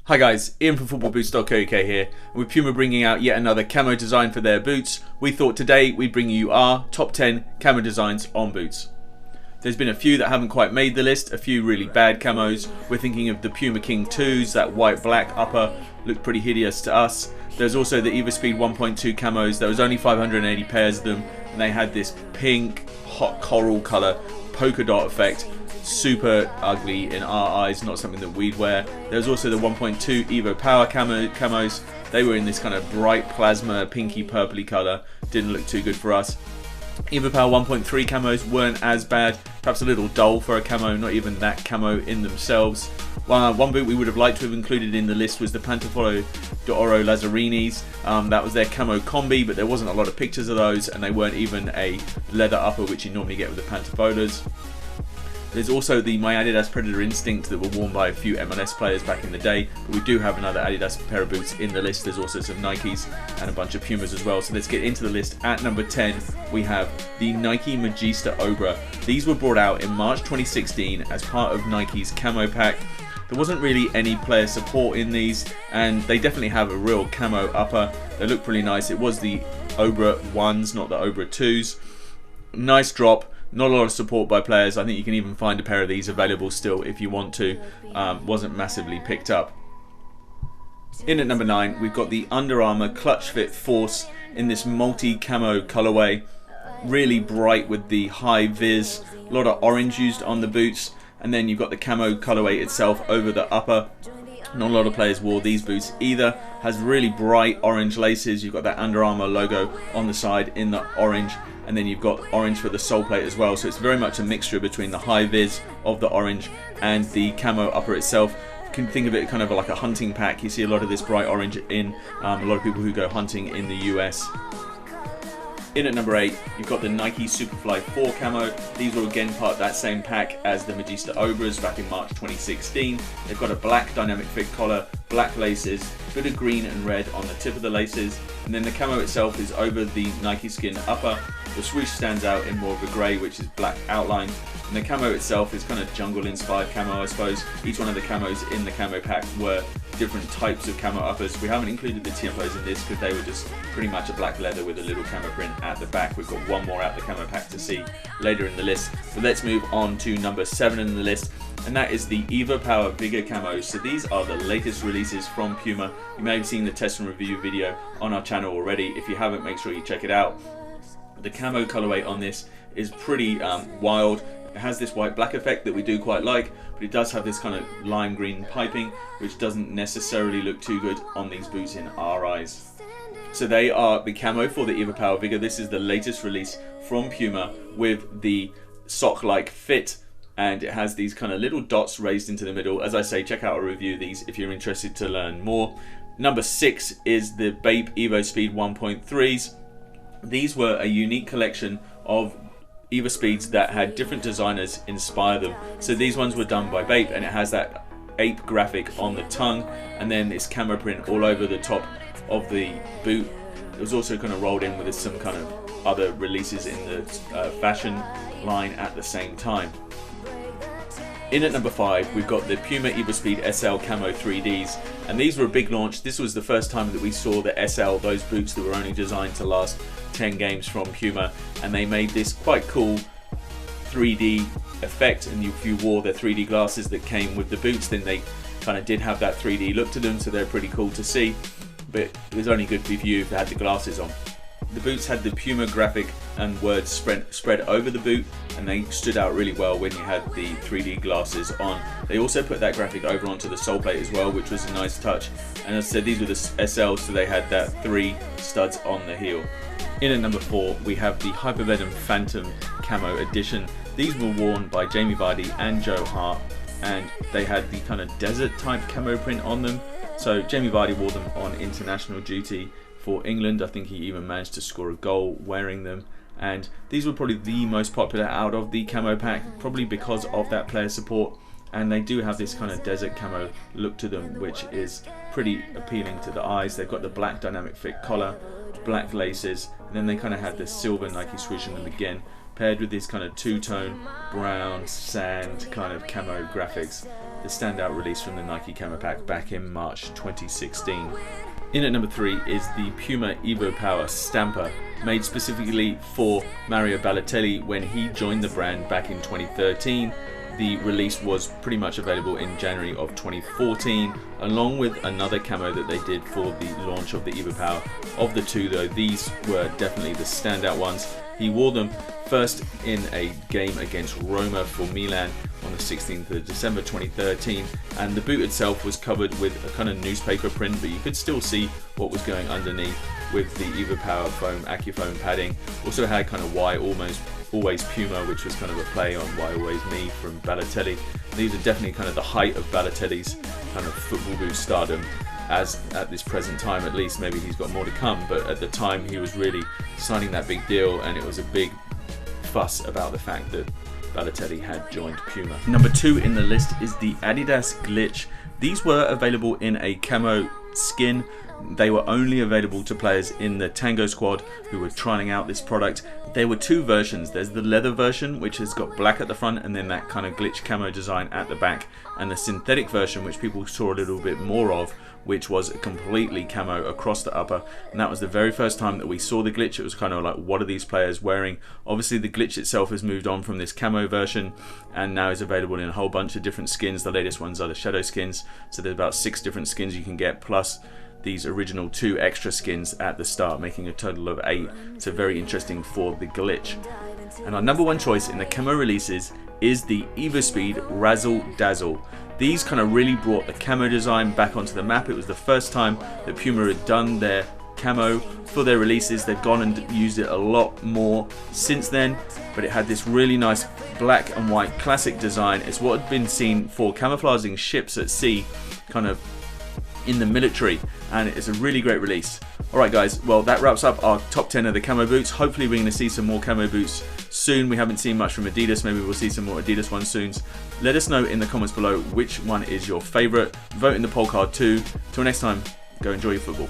Hi guys, Ian from footballboots.co.uk here, and with Puma bringing out yet another camo design for their boots, we thought today we'd bring you our top 10 camo designs on boots. There's been a few that haven't quite made the list, a few really bad camos. We're thinking of the Puma King 2s, that white black upper looked pretty hideous to us. There's also the Evospeed 1.2 camos. There was only 580 pairs of them, and they had this pink hot coral colour polka dot effect. Super ugly in our eyes, not something that we'd wear. There's also the 1.2 Evopower camos. They were in this kind of bright plasma pinky purpley colour, didn't look too good for us. Evopower 1.3 camos weren't as bad, perhaps a little dull for a camo, not even that camo in themselves. One boot we would have liked to have included in the list was the Pantofolo d'Oro Lazzarinis. That was their camo combi, but there wasn't a lot of pictures of those, and they weren't even a leather upper which you normally get with the Pantofolas. There's also the My Adidas Predator Instinct that were worn by a few MLS players back in the day, but we do have another Adidas pair of boots in the list. There's also some Nikes and a bunch of Pumas as well. So let's get into the list. At number 10 we have the Nike Magista Obrah. These were brought out in March 2016 as part of Nike's camo pack. There wasn't really any player support in these, and they definitely have a real camo upper. They look pretty nice. It was the Obrah 1s, not the Obrah 2s. Nice drop. Not a lot of support by players. I think you can even find a pair of these available still if you want to. Wasn't massively picked up. In at number 9 we've got the Under Armour Clutch Fit Force in this multi-camo colorway. Really bright with the high vis. A lot of orange used on the boots. And then you've got the camo colorway itself over the upper. Not a lot of players wore these boots either. Has really bright orange laces. You've got that Under Armour logo on the side in the orange, and then you've got orange for the sole plate as well. So it's very much a mixture between the high vis of the orange and the camo upper itself. You can think of it kind of like a hunting pack. You see a lot of this bright orange in a lot of people who go hunting in the US. In at number 8, you've got the Nike Superfly 4 camo. These were again part of that same pack as the Magista Obrahs back in March 2016. They've got a black dynamic fit collar, black laces, a bit of green and red on the tip of the laces, and then the camo itself is over the Nike Skin upper. The swoosh stands out in more of a grey, which is black outline, and the camo itself is kind of jungle inspired camo, I suppose. Each one of the camos in the camo pack were different types of camo uppers. We haven't included the Tiempos in this because they were just pretty much a black leather with a little camo print at the back. We've got one more out the camo pack to see later in the list. So let's move on to number 7 in the list, and that is the Evopower Vigor camos. So these are the latest releases from Puma. You may have seen the test and review video on our channel already. If you haven't, make sure you check it out. The camo colorway on this is pretty wild. It has this white black effect that we do quite like, but it does have this kind of lime green piping, which doesn't necessarily look too good on these boots in our eyes. So they are the camo for the Evopower Vigor. This is the latest release from Puma with the sock-like fit, and it has these kind of little dots raised into the middle. As I say, check out a review of these if you're interested to learn more. Number 6 is the Vape Evospeed 1.3s. These were a unique collection of Evospeeds that had different designers inspire them. So these ones were done by Vape, and it has that ape graphic on the tongue, and then this camo print all over the top of the boot. It was also kind of rolled in with some kind of other releases in the fashion line at the same time. In at number 5 we've got the Puma Evospeed SL Camo 3Ds, and these were a big launch. This was the first time that we saw the SL, those boots that were only designed to last 10 games from Puma, and they made this quite cool 3D effect, and if you wore the 3D glasses that came with the boots, then they kind of did have that 3D look to them, so they're pretty cool to see, but it was only good for you if they had the glasses on. The boots had the Puma graphic and words spread over the boot, and they stood out really well when you had the 3D glasses on. They also put that graphic over onto the sole plate as well, which was a nice touch. And as I said, these were the SLs, so they had that 3 studs on the heel. In at number 4 we have the Hypervenom Phantom Camo Edition. These were worn by Jamie Vardy and Joe Hart, and they had the kind of desert type camo print on them. So Jamie Vardy wore them on international duty for England. I think he even managed to score a goal wearing them, and these were probably the most popular out of the camo pack, probably because of that player support, and they do have this kind of desert camo look to them, which is pretty appealing to the eyes. They've got the black dynamic fit collar, black laces, and then they kind of had this silver Nike swoosh in them again, paired with this kind of two-tone brown sand kind of camo graphics. The standout release from the Nike Camo Pack back in March 2016. In at number 3 is the Puma Evopower Stamper, made specifically for Mario Balotelli when he joined the brand back in 2013. The release was pretty much available in January of 2014, along with another camo that they did for the launch of the Evopower. Of the two though, these were definitely the standout ones. He wore them first in a game against Roma for Milan on the 16th of December 2013, and the boot itself was covered with a kind of newspaper print, but you could still see what was going underneath with the Evopower foam, AccuFoam padding. Also had kind of Why Always Puma, which was kind of a play on Why Always Me from Balotelli. These are definitely kind of the height of Balotelli's kind of football boot stardom, as at this present time at least. Maybe he's got more to come, but at the time he was really signing that big deal, and it was a big fuss about the fact that Balotelli had joined Puma. Number 2 in the list is the Adidas Glitch. These were available in a camo skin. They were only available to players in the Tango squad who were trying out this product. There were two versions. There's the leather version, which has got black at the front and then that kind of glitch camo design at the back, and the synthetic version, which people saw a little bit more of, which was completely camo across the upper. And that was the very first time that we saw the glitch. It was kind of like, what are these players wearing? Obviously the glitch itself has moved on from this camo version and now is available in a whole bunch of different skins. The latest ones are the shadow skins, so there's about 6 different skins you can get, plus these original 2 extra skins at the start, making a total of 8. So very interesting for the glitch. And our number 1 choice in the camo releases is the Evospeed Razzle Dazzle. These kind of really brought the camo design back onto the map. It was the first time that Puma had done their camo for their releases. They've gone and used it a lot more since then, but it had this really nice black and white classic design. It's what had been seen for camouflaging ships at sea, kind of in the military, and it's a really great release. Alright guys, well that wraps up our top 10 of the camo boots. Hopefully we're going to see some more camo boots soon. We haven't seen much from Adidas. Maybe we'll see some more Adidas ones soon. Let us know in the comments below which one is your favourite. Vote in the poll card too. Till next time, go enjoy your football.